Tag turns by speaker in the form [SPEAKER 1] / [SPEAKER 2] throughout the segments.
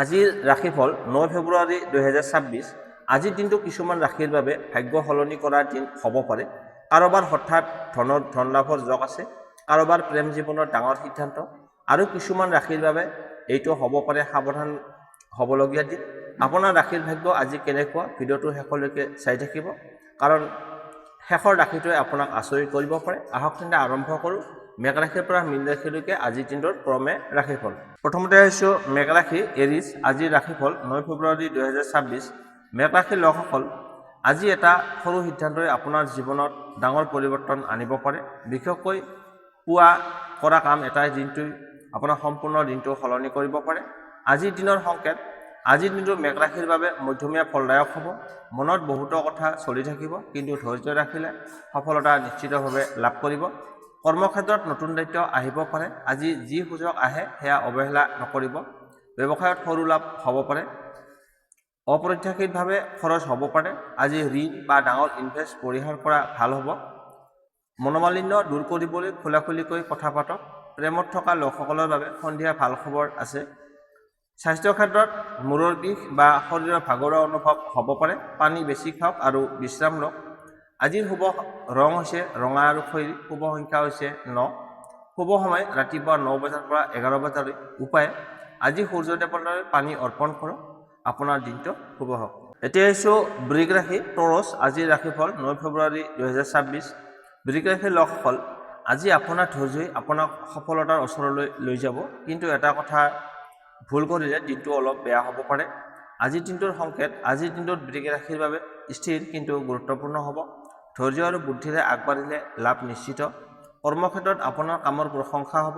[SPEAKER 1] আজিৰ ৰাশিফল 9 ফেব্ৰুৱাৰী 2026। আজিৰ দিনটো কিছুমান ৰাশিৰ বাবে ভাগ্য সলনি কৰাৰ দিন হ'ব পাৰে। কাৰোবাৰ হঠাৎ ধন লাভৰ যোগ আছে, কাৰোবাৰ প্ৰেম জীৱনৰ ডাঙৰ সিদ্ধান্ত, আৰু কিছুমান ৰাশিৰ বাবে এইটো হ'ব পাৰে সাৱধান হ'বলগীয়া দিন। আপোনাৰ ৰাশিৰ ভাগ্য আজি কেনেকুৱা, ভিডিঅ'টো শেষলৈকে চাই থাকিব, কাৰণ শেষৰ ৰাশিটোৱে আপোনাক আচৰিত কৰিব পাৰে। আহক তেন্তে আৰম্ভ কৰোঁ মেঘ ৰাশিৰ পৰা মীন ৰাশিলৈকে আজিৰ দিনটোৰ ক্ৰমে ৰাশিফল। প্ৰথমতে আহিছোঁ মেঘ ৰাশি এৰিছ। আজিৰ ৰাশিফল 9 ফেব্ৰুৱাৰী 2026। মেঘ ৰাশিৰ লোকসকল, আজি এটা সৰু সিদ্ধান্তই আপোনাৰ জীৱনত ডাঙৰ পৰিৱৰ্তন আনিব পাৰে। বিশেষকৈ পুৱা কৰা কাম এটাই দিনটোই আপোনাৰ সম্পূৰ্ণ দিনটো সলনি কৰিব পাৰে। আজিৰ দিনৰ সংকেত, আজিৰ দিনটো মেঘ ৰাশিৰ বাবে মধ্যমীয়া ফলদায়ক হ'ব। মনত বহুতো কথা চলি থাকিব, কিন্তু ধৈৰ্য ৰাখিলে সফলতা নিশ্চিতভাৱে লাভ কৰিব। কৰ্মক্ষেত্ৰত নতুন দায়িত্ব আহিব পাৰে। আজি যি সুযোগ আহে সেয়া অৱহেলা নকৰিব। ব্যৱসায়ত সৰু লাভ হ'ব পাৰে। অপ্ৰত্যাশিতভাৱে খৰচ হ'ব পাৰে। আজি ঋণ বা ডাঙৰ ইনভেষ্ট পৰিহাৰ কৰা ভাল হ'ব। মনোমালিন্য দূৰ কৰিবলৈ খোলাখুলিকৈ কথা পাতক। প্ৰেমত থকা লোকসকলৰ বাবে সন্ধিয়া ভাল খবৰ আছে। স্বাস্থ্য ক্ষেত্ৰত মূৰৰ বিষ বা শৰীৰৰ ভাগৰুৱা অনুভৱ হ'ব পাৰে। পানী বেছি খাওক আৰু বিশ্ৰাম লওক। আজিৰ শুভ ৰং হৈছে ৰঙা আৰু খয়েৰী। শুভ সংখ্যা হৈছে 9। শুভ সময় ৰাতিপুৱা 9 বজাৰ পৰা 11 বজালৈ। উপায়, আজি সূৰ্যদেৱতালৈ পানী অৰ্পণ কৰক। আপোনাৰ দিনটো শুভ হওক। এতিয়া আহিছোঁ বৃষ ৰাশি টৰছ। আজিৰ ৰাশিফল 9 ফেব্ৰুৱাৰী 2026। বৃষ ৰাশিৰ লোকসকল, আজি আপোনাৰ ধৈৰ্যই আপোনাক সফলতাৰ ওচৰলৈ লৈ যাব, কিন্তু এটা কথা ভুল কৰিলে দিনটো অলপ বেয়া হ'ব পাৰে। আজিৰ দিনটোৰ সংকেত, আজিৰ দিনটোত বৃষ ৰাশিৰ বাবে স্থিৰ কিন্তু গুৰুত্বপূৰ্ণ হ'ব। ধৈৰ্য আৰু বুদ্ধিৰে আগবাঢ়িলে লাভ নিশ্চিত। কৰ্মক্ষেত্ৰত আপোনাৰ কামৰ প্ৰশংসা হ'ব।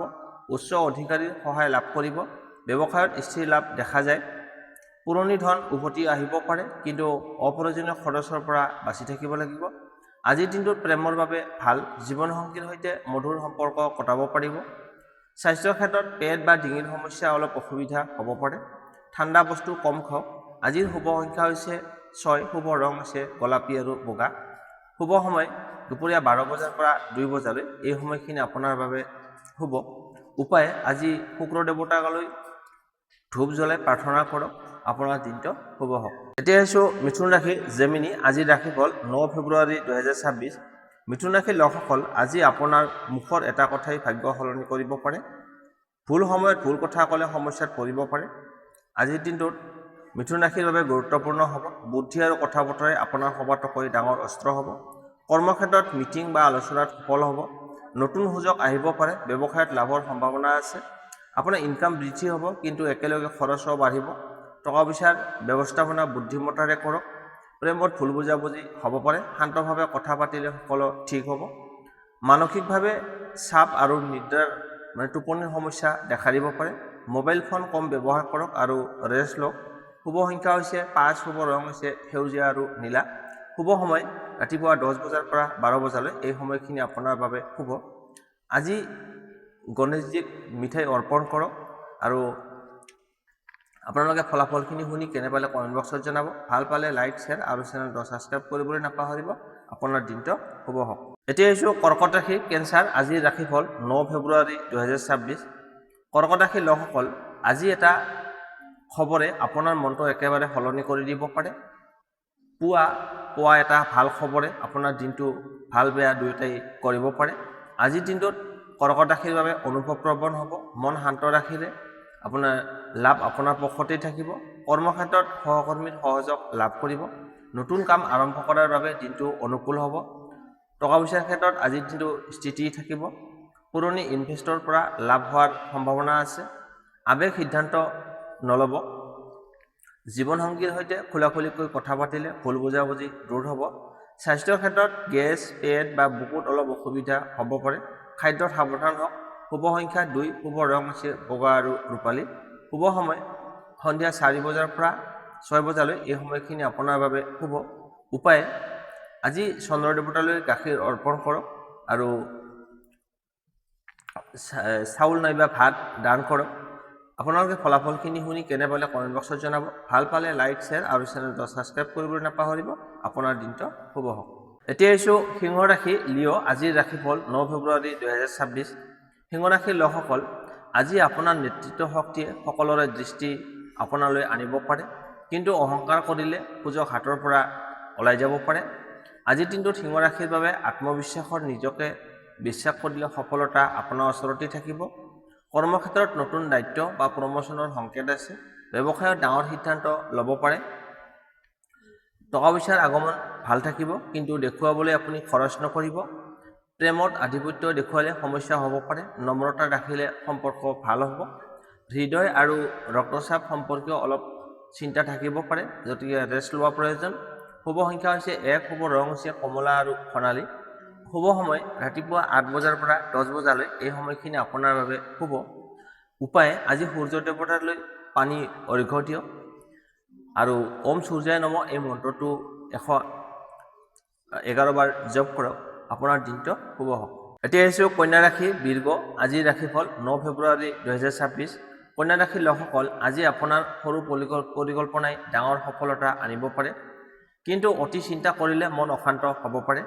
[SPEAKER 1] উচ্চ অধিকাৰীৰ সহায় লাভ কৰিব। ব্যৱসায়ত স্থিৰ লাভ দেখা যায়। পুৰণি ধন উভতি আহিব পাৰে, কিন্তু অপ্ৰয়োজনীয় খৰচৰ পৰা বাচি থাকিব লাগিব। আজিৰ দিনটোত প্ৰেমৰ বাবে ভাল। জীৱনসংগীৰ সৈতে মধুৰ সম্পৰ্ক কটাব পাৰিব। স্বাস্থ্যৰ ক্ষেত্ৰত পেট বা ডিঙিৰ সমস্যা অলপ অসুবিধা হ'ব পাৰে। ঠাণ্ডা বস্তু কম খাওক। আজিৰ শুভ সংখ্যা হৈছে 6। শুভ ৰং হৈছে গোলাপী আৰু বগা। শুভ সময় দুপৰীয়া 12 বজাৰ পৰা 2 বজালৈ। এই সময়খিনি আপোনাৰ বাবে শুভ। উপায়, আজি শুক্ৰ দেৱতালৈ ধূপ জ্বলাই প্ৰাৰ্থনা কৰক। আপোনাৰ দিনটো শুভ হওক। এতিয়া আহিছোঁ মিথুন ৰাশি জেমিনি। আজিৰ ৰাশিফল 9 ফেব্ৰুৱাৰী 2026। মিথুন ৰাশিৰ লোকসকল, আজি আপোনাৰ মুখৰ এটা কথাই ভাগ্য সলনি কৰিব পাৰে। ভুল সময়ত ভুল কথা ক'লে সমস্যাত পৰিব পাৰে। আজিৰ দিনটোত মিথুন ৰাশিৰ বাবে গুৰুত্বপূৰ্ণ হ'ব। বুদ্ধি আৰু কথা বতৰাই আপোনাৰ সবাতোকৈ ডাঙৰ অস্ত্ৰ হ'ব। কৰ্মক্ষেত্ৰত মিটিং বা আলোচনাত সফল হ'ব। নতুন সুযোগ আহিব পাৰে। ব্যৱসায়ত লাভৰ সম্ভাৱনা আছে। আপোনাৰ ইনকাম বৃদ্ধি হ'ব, কিন্তু একেলগে খৰচো বাঢ়িব। টকা পইচাৰ ব্যৱস্থাপনা বুদ্ধিমত্তাৰে কৰক। প্ৰেমত ভুল বুজাবুজি হ'ব পাৰে। শান্তভাৱে কথা পাতিলে সকলো ঠিক হ'ব। মানসিকভাৱে চাপ আৰু নিদ্ৰাৰ টোপনিৰ সমস্যা দেখা দিব পাৰে। মোবাইল ফোন কম ব্যৱহাৰ কৰক আৰু ৰেষ্ট লওক। শুভ সংখ্যা হৈছে 5। শুভ ৰং হৈছে সেউজীয়া আৰু নীলা। শুভ সময় ৰাতিপুৱা 10 বজাৰ পৰা 12 বজালৈ। এই সময়খিনি আপোনাৰ বাবে শুভ। আজি গণেশজীক মিঠাই অৰ্পণ কৰক, আৰু আপোনালোকে ফলাফলখিনি শুনি কেনে পালে কমেণ্ট বক্সত জনাব। ভাল পালে লাইক, শ্বেয়াৰ আৰু চেনেলটো ছাবস্ক্ৰাইব কৰিবলৈ নাপাহৰিব। আপোনাৰ দিনটো শুভ হওক। এতিয়া আহিছোঁ কৰ্কট ৰাশি কেঞ্চাৰ। আজিৰ ৰাশিফল 9 ফেব্ৰুৱাৰী 2026। কৰ্কট ৰাশিৰ লোকসকল, আজি এটা খবৰে আপোনাৰ মনটো একেবাৰে সলনি কৰি দিব পাৰে। পোৱা এটা ভাল খবৰে আপোনাৰ দিনটো ভাল বেয়া দুয়োটাই কৰিব পাৰে। আজিৰ দিনটোত কৰ্কট ৰাশিৰ বাবে অনুভৱপ্ৰৱণ হ'ব। মন শান্ত ৰাখিলে আপোনাৰ লাভ আপোনাৰ পক্ষতেই থাকিব। কৰ্মক্ষেত্ৰত সহকৰ্মীৰ সহযোগ লাভ কৰিব। নতুন কাম আৰম্ভ কৰাৰ বাবে দিনটো অনুকূল হ'ব। টকা পইচাৰ ক্ষেত্ৰত আজিৰ দিনটো স্থিতি থাকিব। পুৰণি ইনভেষ্টৰ পৰা লাভ হোৱাৰ সম্ভাৱনা আছে। আৱেগ সিদ্ধান্ত নল'ব। জীৱনসংগীৰ সৈতে খোলাখুলিকৈ কথা পাতিলে ভুল বুজাবুজি দূৰ হ'ব। স্বাস্থ্যৰ ক্ষেত্ৰত গেছ, পেট বা বুকুত অলপ অসুবিধা হ'ব পাৰে। খাদ্যত সাৱধান হওক। শুভ সংখ্যা 2। শুভ ৰং হৈছে বগা আৰু ৰূপালী। শুভ সময় সন্ধিয়া 4 বজাৰ পৰা 6 বজালৈ। এই সময়খিনি আপোনাৰ বাবে শুভ। উপায়, আজি চন্দ্ৰ দেৱতালৈ গাখীৰ অৰ্পণ কৰক আৰু চাউল নাইবা ভাত দান কৰক। আপোনালোকে ফলাফলখিনি শুনি কেনে পালে কমেণ্ট বক্সত জনাব। ভাল পালে লাইক, শ্বেয়াৰ আৰু চেনেলটো ছাবস্ক্ৰাইব কৰিবলৈ নাপাহৰিব। আপোনাৰ দিনটো শুভ হওক। এতিয়া আহিছোঁ সিংহ ৰাশি লিঅ'। আজিৰ ৰাশিফল 9 ফেব্ৰুৱাৰী 2026। সিংহ ৰাশিৰ লোকসকল, আজি আপোনাৰ নেতৃত্ব শক্তিয়ে সকলোৰে দৃষ্টি আপোনালৈ আনিব পাৰে, কিন্তু অহংকাৰ কৰিলে সুযোগ হাতৰ পৰা ওলাই যাব পাৰে। আজিৰ দিনটোত সিংহ ৰাশিৰ বাবে আত্মবিশ্বাসৰ নিজকে বিশ্বাস কৰিলে সফলতা আপোনাৰ ওচৰতেই থাকিব। কৰ্মক্ষেত্ৰত নতুন দায়িত্ব বা প্ৰমোচনৰ সংকেত আছে। ব্যৱসায়ত ডাঙৰ সিদ্ধান্ত ল'ব পাৰে। টকা পইচাৰ আগমন ভাল থাকিব, কিন্তু দেখুৱাবলৈ আপুনি খৰচ নকৰিব। প্ৰেমত আধিপত্য দেখুৱালে সমস্যা হ'ব পাৰে। নম্ৰতা ৰাখিলে সম্পৰ্ক ভাল হ'ব। হৃদয় আৰু ৰক্তচাপ সম্পৰ্কীয় অলপ চিন্তা থাকিব পাৰে, গতিকে ৰেষ্ট লোৱা প্ৰয়োজন। শুভ সংখ্যা হৈছে 1, শুভ ৰং হৈছে কমলা আৰু সোণালী। শুভ সময় ৰাতিপুৱা 8 বজাৰ পৰা 10 বজালৈ, এই সময়খিনি আপোনাৰ বাবে শুভ। উপায় আজি সূৰ্য দেৱতালৈ পানী অৰ্ঘ্য দিয়ক আৰু ওম সূৰ্যায় নমঃ এই মন্ত্ৰটো 111 বাৰ জপ কৰক। আপোনাৰ দিনটো শুভ হওক। এতিয়া আহিছোঁ কন্যা ৰাশি বীৰ্ঘ। আজিৰ ৰাশিফল 9 ফেব্ৰুৱাৰী 2026। কন্যা ৰাশিৰ লোকসকল, আজি আপোনাৰ সৰু পৰিকল্পনাই ডাঙৰ সফলতা আনিব পাৰে, কিন্তু অতি চিন্তা কৰিলে মন অশান্ত হ'ব পাৰে।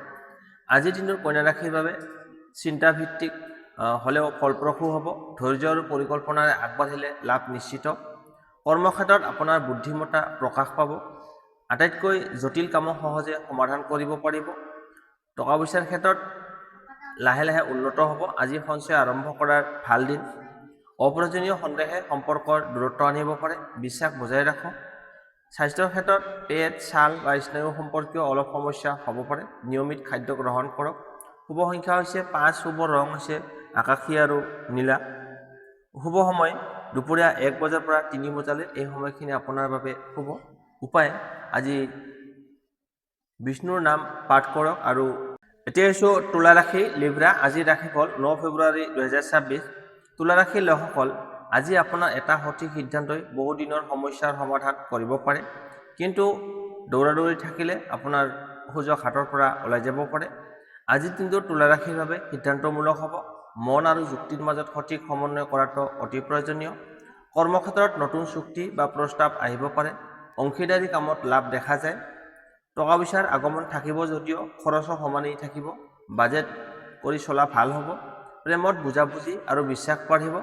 [SPEAKER 1] আজিৰ দিনটোৰ কন্যা ৰাশিৰ বাবে চিন্তাভিত্তিক হ'লেও ফলপ্ৰসূ হ'ব। ধৈৰ্য আৰু পৰিকল্পনাৰে আগবাঢ়িলে লাভ নিশ্চিত। কৰ্মক্ষেত্ৰত আপোনাৰ বুদ্ধিমত্তা প্ৰকাশ পাব। আটাইতকৈ জটিল কামো সহজে সমাধান কৰিব পাৰিব। টকা পইচাৰ ক্ষেত্ৰত লাহে লাহে উন্নত হ'ব। আজি সঞ্চয় আৰম্ভ কৰাৰ ভাল দিন। অপ্ৰয়োজনীয় সন্দেহে সম্পৰ্কৰ দূৰত্ব আনিব পাৰে, বিশ্বাস বজাই ৰাখক। স্বাস্থ্যৰ ক্ষেত্ৰত পেট, ছাল বা স্নায়ু সম্পৰ্কীয় অলপ সমস্যা হ'ব পাৰে। নিয়মিত খাদ্য গ্ৰহণ কৰক। শুভ সংখ্যা হৈছে 5, শুভ ৰং হৈছে আকাশী আৰু নীলা। শুভ সময় দুপৰীয়া 1 বজাৰ পৰা 3 বজালৈ, এই সময়খিনি আপোনাৰ বাবে শুভ। উপায় আজি বিষ্ণুৰ নাম পাঠ কৰক। আৰু এতিয়া আহিছোঁ তুলা ৰাশি লিব্ৰা। আজিৰ ৰাশিফল 9 ফেব্ৰুৱাৰী 2026। তুলা ৰাশিৰ লোকসকল, আজি আপোনাৰ এটা সঠিক সিদ্ধান্তই বহুদিনৰ সমস্যাৰ সমাধান কৰিব পাৰে, কিন্তু দৌৰাদৌৰি থাকিলে আপোনাৰ সুযোগ হাতৰ পৰা ওলাই যাব পাৰে। আজিৰ দিনটো তুলা ৰাশিৰ বাবে সিদ্ধান্তমূলক হ'ব। মন আৰু যুক্তিৰ মাজত সঠিক সমন্বয় কৰাটো অতি প্ৰয়োজনীয়। কৰ্মক্ষেত্ৰত নতুন চুক্তি বা প্ৰস্তাৱ আহিব পাৰে। অংশীদাৰী কামত লাভ দেখা যায়। টকা পইচাৰ আগমন থাকিব যদিও খৰচো সমানেই থাকিব। বাজেট কৰি চলা ভাল হ'ব। প্ৰেমত বুজাবুজি আৰু বিশ্বাস বাঢ়িব।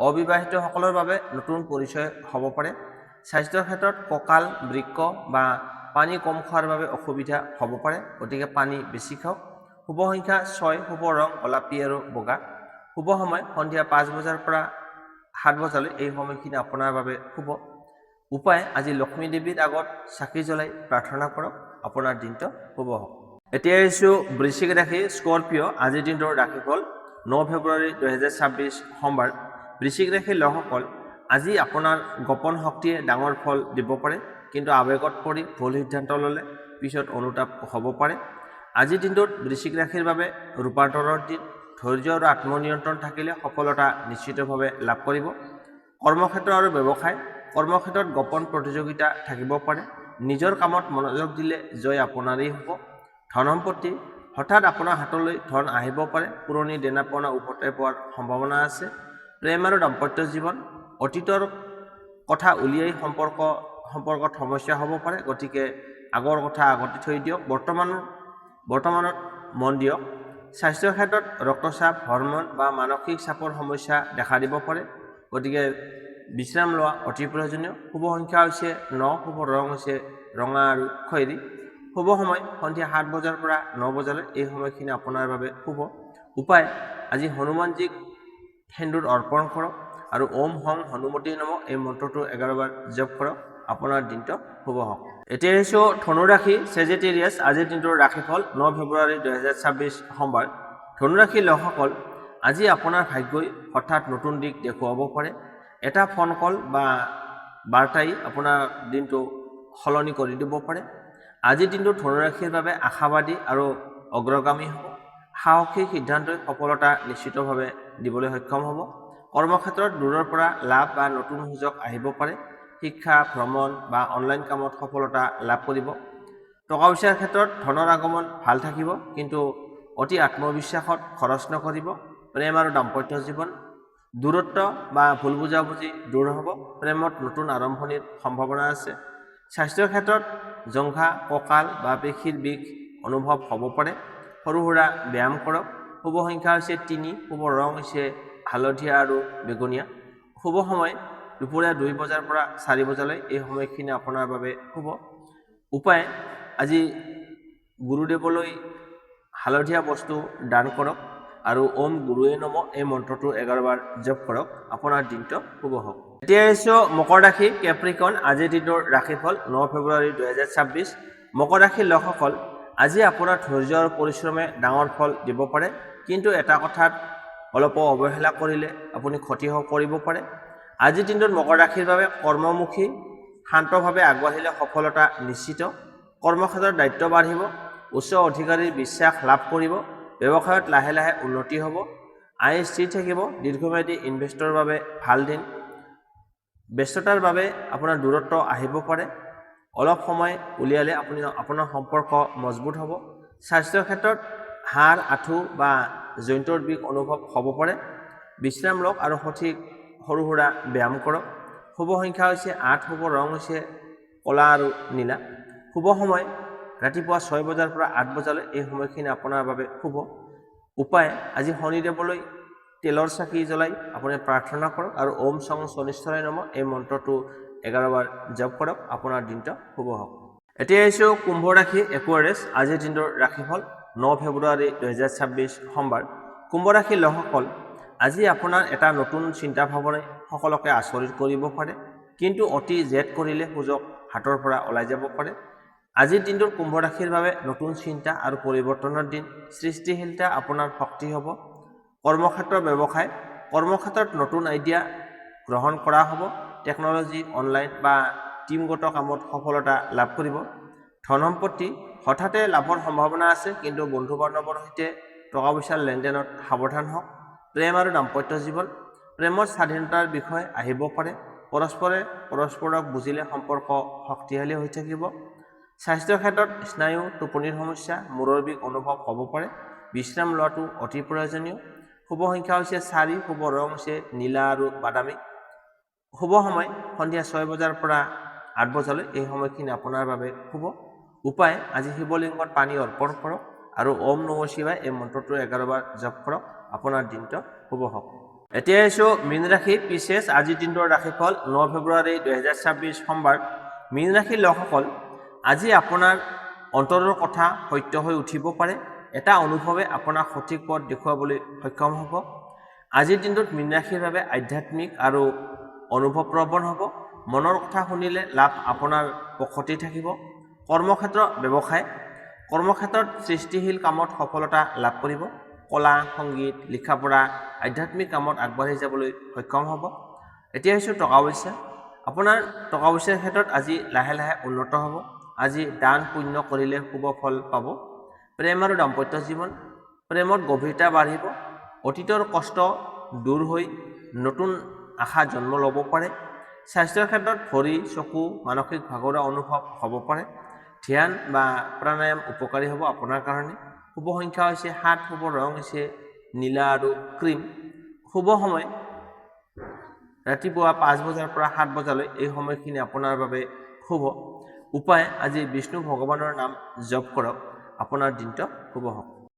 [SPEAKER 1] অবিবাহিতসকলৰ বাবে নতুন পৰিচয় হ'ব পাৰে। স্বাস্থ্যৰ ক্ষেত্ৰত কঁকাল, বৃক্ক বা পানী কম খোৱাৰ বাবে অসুবিধা হ'ব পাৰে, গতিকে পানী বেছি খাওক। শুভ সংখ্যা 6, শুভ ৰং গোলাপী আৰু বগা। শুভ সময় সন্ধিয়া 5 বজাৰ পৰা 7 বজালৈ, এই সময়খিনি আপোনাৰ বাবে শুভ। উপায় আজি লক্ষ্মী দেৱীৰ আগত চাকি জ্বলাই প্ৰাৰ্থনা কৰক। আপোনাৰ দিনটো শুভ হওক। এতিয়া আহিছোঁ বৃশ্চিক ৰাশি স্কৰপিঅ। আজিৰ দিনটোৰ ৰাশিফল 9 ফেব্ৰুৱাৰী 2026 সোমবাৰ। বৃশ্চিক ৰাশিৰ লোকসকল, আজি আপোনাৰ গোপন শক্তিয়ে ডাঙৰ ফল দিব পাৰে, কিন্তু আৱেগত পৰি ভুল সিদ্ধান্ত ল'লে পিছত অনুতাপ হ'ব পাৰে। আজিৰ দিনটোত বৃশ্চিক ৰাশিৰ বাবে ৰূপান্তৰৰ দিন। ধৈৰ্য আৰু আত্মনিয়ন্ত্ৰণ থাকিলে সফলতা নিশ্চিতভাৱে লাভ কৰিব। কৰ্মক্ষেত্ৰ আৰু ব্যৱসায়, কৰ্মক্ষেত্ৰত গোপন প্ৰতিযোগিতা থাকিব পাৰে। নিজৰ কামত মনোযোগ দিলে জয় আপোনাৰেই হ'ব। ধন সম্পত্তি, হঠাৎ আপোনাৰ হাতলৈ ধন আহিব পাৰে। পুৰণি দেনা পাওনা উভতাই পোৱাৰ সম্ভাৱনা আছে। প্ৰেম আৰু দাম্পত্য জীৱন, অতীতৰ কথা উলিয়াই সম্পৰ্কত সমস্যা হ'ব পাৰে, গতিকে আগৰ কথা আগতে থৈ দিয়ক। বৰ্তমানত মন দিয়ক। স্বাস্থ্যৰ ক্ষেত্ৰত ৰক্তচাপ, হৰমন বা মানসিক চাপৰ সমস্যা দেখা দিব পাৰে, গতিকে বিশ্ৰাম লোৱা অতি প্ৰয়োজনীয়। শুভ সংখ্যা হৈছে 9, শুভ ৰং হৈছে ৰঙা আৰু খয়েৰী। শুভ সময় সন্ধিয়া 7 বজাৰ পৰা 9 বজালৈ, এই সময়খিনি আপোনাৰ বাবে শুভ। উপায় আজি হনুমানজীক সেন্দুৰ অৰ্পণ কৰক আৰু ওম হং হনুমতী নমঃ এই মন্ত্ৰটো 11 বাৰ জপ কৰক। আপোনাৰ দিনটো শুভ হওক। এতিয়া আহিছোঁ ধনু ৰাশি ছেজিটেৰিয়াছ। আজিৰ দিনটোৰ ৰাশিফল 9 ফেব্ৰুৱাৰী 2026 সোমবাৰ। ধনু ৰাশিৰ লোকসকল, আজি আপোনাৰ ভাগ্যই হঠাৎ নতুন দিশ দেখুৱাব পাৰে। এটা ফোন কল বা বাৰ্তাই আপোনাৰ দিনটো সলনি কৰি দিব পাৰে। আজিৰ দিনটো ধনু ৰাশিৰ বাবে আশাবাদী আৰু অগ্ৰগামী হ'ব। সাহসী সিদ্ধান্তই সফলতা নিশ্চিতভাৱে দিবলৈ সক্ষম হ'ব। কৰ্মক্ষেত্ৰত দূৰৰ পৰা লাভ বা নতুন সুযোগ আহিব পাৰে। শিক্ষা, ভ্ৰমণ বা অনলাইন কামত সফলতা লাভ কৰিব। টকা পইচাৰ ক্ষেত্ৰত ধনৰ আগমন ভাল থাকিব, কিন্তু অতি আত্মবিশ্বাসত খৰচ নকৰিব। প্ৰেম আৰু দাম্পত্য জীৱন, দূৰত্ব বা ভুল বুজাবুজি দূৰ হ'ব। প্ৰেমত নতুন আৰম্ভণিৰ সম্ভাৱনা আছে। স্বাস্থ্যৰ ক্ষেত্ৰত জংঘা, কঁকাল বা পেশীৰ বিষ অনুভৱ হ'ব পাৰে। সৰু সুৰা ব্যায়াম কৰক। শুভ সংখ্যা হৈছে 3, শুভ ৰং হৈছে হালধীয়া আৰু বেঙুনীয়া। শুভ সময় দুপৰীয়া 2 বজাৰ পৰা 4 বজালৈ এই সময়খিনি আপোনাৰ বাবে শুভ। উপায় আজি গুৰুদেৱলৈ হালধীয়া বস্তু দান কৰক আৰু ওম গুৰুৱে নমঃ এই মন্ত্ৰটো 11 বাৰ জপ কৰক, আপোনাৰ দিনটো শুভ হওক। এতিয়া আহিছোঁ মকৰ ৰাশি কেপ্ৰিকন। আজিৰ দিনৰ ৰাশিফল 9 ফেব্ৰুৱাৰী 2026। মকৰ ৰাশিৰ লোকসকল, আজি আপোনাৰ ধৈৰ্য আৰু পৰিশ্ৰমে ডাঙৰ ফল দিব পাৰে, কিন্তু এটা কথাত অলপ অৱহেলা কৰিলে আপুনি ক্ষতি কৰিব পাৰে। আজিৰ দিনটোত মকৰ ৰাশিৰ বাবে কৰ্মমুখী শান্তভাৱে আগবাঢ়িলে সফলতা নিশ্চিত। কৰ্মক্ষেত্ৰত দায়িত্ব বাঢ়িব, উচ্চ অধিকাৰীৰ বিশ্বাস লাভ কৰিব, ব্যৱসায়ত লাহে লাহে উন্নতি হ'ব, আয় স্থিৰ থাকিব। দীৰ্ঘম্যাদী ইনভেষ্টৰৰ বাবে ভাল দিন। ব্যস্ততাৰ বাবে আপোনাৰ দূৰত্ব আহিব পাৰে, অলপ সময় উলিয়ালে আপোনাৰ সম্পৰ্ক মজবুত হ'ব। স্বাস্থ্যৰ ক্ষেত্ৰত হাড় আঁঠু বা জইণ্টৰ বিষ অনুভৱ হ'ব পাৰে, বিশ্ৰাম লওক আৰু সঠিক সৰু সুৰা ব্যায়াম কৰক। শুভ সংখ্যা হৈছে 8, শুভ ৰং হৈছে কলা আৰু নীলা। শুভ সময় ৰাতিপুৱা 6 বজাৰ পৰা 8 বজালৈ এই সময়খিনি আপোনাৰ বাবে শুভ। উপায় আজি শনিদেৱলৈ তেলৰ চাকি জ্বলাই আপুনি প্ৰাৰ্থনা কৰক আৰু ওম সং শনিশ্চৰায় নমঃ এই মন্ত্ৰটো 11 বাৰ জপ কৰক, আপোনাৰ দিনটো শুভ হওক। এতিয়া আহিছোঁ কুম্ভ ৰাশি একুৱাৰিয়াছ। আজিৰ দিনটোৰ ৰাশিফল 9 ফেব্ৰুৱাৰী 2026 সোমবাৰ। কুম্ভ ৰাশিৰ লোকসকল, আজি আপোনাৰ এটা নতুন চিন্তা ভাৱনাই সকলোকে আচৰিত কৰিব পাৰে, কিন্তু অতি জেদ কৰিলে সুযোগ হাতৰ পৰা ওলাই যাব পাৰে। আজিৰ দিনটোৰ কুম্ভ ৰাশিৰ বাবে নতুন চিন্তা আৰু পৰিৱৰ্তনৰ দিন। সৃষ্টিশীলতা আপোনাৰ শক্তি হ'ব। কৰ্মক্ষেত্ৰ ব্যৱসায়, কৰ্মক্ষেত্ৰত নতুন আইডিয়া গ্ৰহণ কৰা হ'ব। টেকন'লজি, অনলাইন বা টীমগত কামত সফলতা লাভ কৰিব। ধন সম্পত্তি, হঠাতে লাভৰ সম্ভাৱনা আছে, কিন্তু বন্ধু বান্ধৱৰ সৈতে টকা পইচাৰ লেনদেনত সাৱধান হওক। প্ৰেম আৰু দাম্পত্য জীৱন, প্ৰেমৰ স্বাধীনতাৰ বিষয় আহিব পাৰে, পৰস্পৰে পৰস্পৰক বুজিলে সম্পৰ্ক শক্তিশালী হৈ থাকিব। স্বাস্থ্যৰ ক্ষেত্ৰত স্নায়ু, টোপনিৰ সমস্যা, মূৰৰ বিষ অনুভৱ হ'ব পাৰে, বিশ্ৰাম লোৱাটো অতি প্ৰয়োজনীয়। শুভ সংখ্যা হৈছে 4, শুভ ৰং হৈছে নীলা আৰু বাদামী। শুভ সময় সন্ধিয়া 6 বজাৰ পৰা 8 বজালৈ এই সময়খিনি আপোনাৰ বাবে শুভ। উপায় আজি শিৱলিংগত পানী অৰ্পণ কৰক আৰু ওম নমঃ শিৱায় এই মন্ত্ৰটো 11 বাৰ জপ কৰক, আপোনাৰ দিনটো শুভ হওক। এতিয়া আহিছোঁ মীন ৰাশি পিছেছ। আজিৰ দিনটোৰ ৰাশিফল 9 ফেব্ৰুৱাৰী 2026 সোমবাৰ। মীন ৰাশিৰ লোকসকল, আজি আপোনাৰ অন্তৰৰ কথা সত্য হৈ উঠিব পাৰে, এটা অনুভৱে আপোনাক সঠিক পথ দেখুৱাবলৈ সক্ষম হ'ব। আজিৰ দিনটোত মীন ৰাশিৰ বাবে আধ্যাত্মিক আৰু অনুভৱপ্ৰৱণ হ'ব। মনৰ কথা শুনিলে লাভ আপোনাৰ পক্ষতেই থাকিব। কৰ্মক্ষেত্ৰ ব্যৱসায়, কৰ্মক্ষেত্ৰত সৃষ্টিশীল কামত সফলতা লাভ কৰিব। কলা, সংগীত, লিখা পঢ়া, আধ্যাত্মিক কামত আগবাঢ়ি যাবলৈ সক্ষম হ'ব। এতিয়া হৈছে টকা পইচা, আপোনাৰ টকা পইচাৰ ক্ষেত্ৰত আজি লাহে লাহে উন্নত হ'ব। আজি দান পুণ্য কৰিলে শুভ ফল পাব। প্ৰেম আৰু দাম্পত্য জীৱন, প্ৰেমত গভীৰতা বাঢ়িব। অতীতৰ কষ্ট দূৰ হৈ নতুন আশা জন্ম ল'ব পাৰে। স্বাস্থ্যৰ ক্ষেত্ৰত ভৰি, চকু, মানসিক ভাগৰুৱা অনুভৱ হ'ব পাৰে। ধ্যান বা প্ৰাণায়াম উপকাৰী হ'ব আপোনাৰ কাৰণে। শুভ সংখ্যা হৈছে 7, শুভ ৰং হৈছে নীলা আৰু ক্ৰীম। শুভ সময় ৰাতিপুৱা 5 বজাৰ পৰা 7 বজালৈ এই সময়খিনি আপোনাৰ বাবে শুভ। উপায় আজি বিষ্ণু ভগৱানৰ নাম জপ কৰক, আপোনাৰ দিনটো শুভ হওক।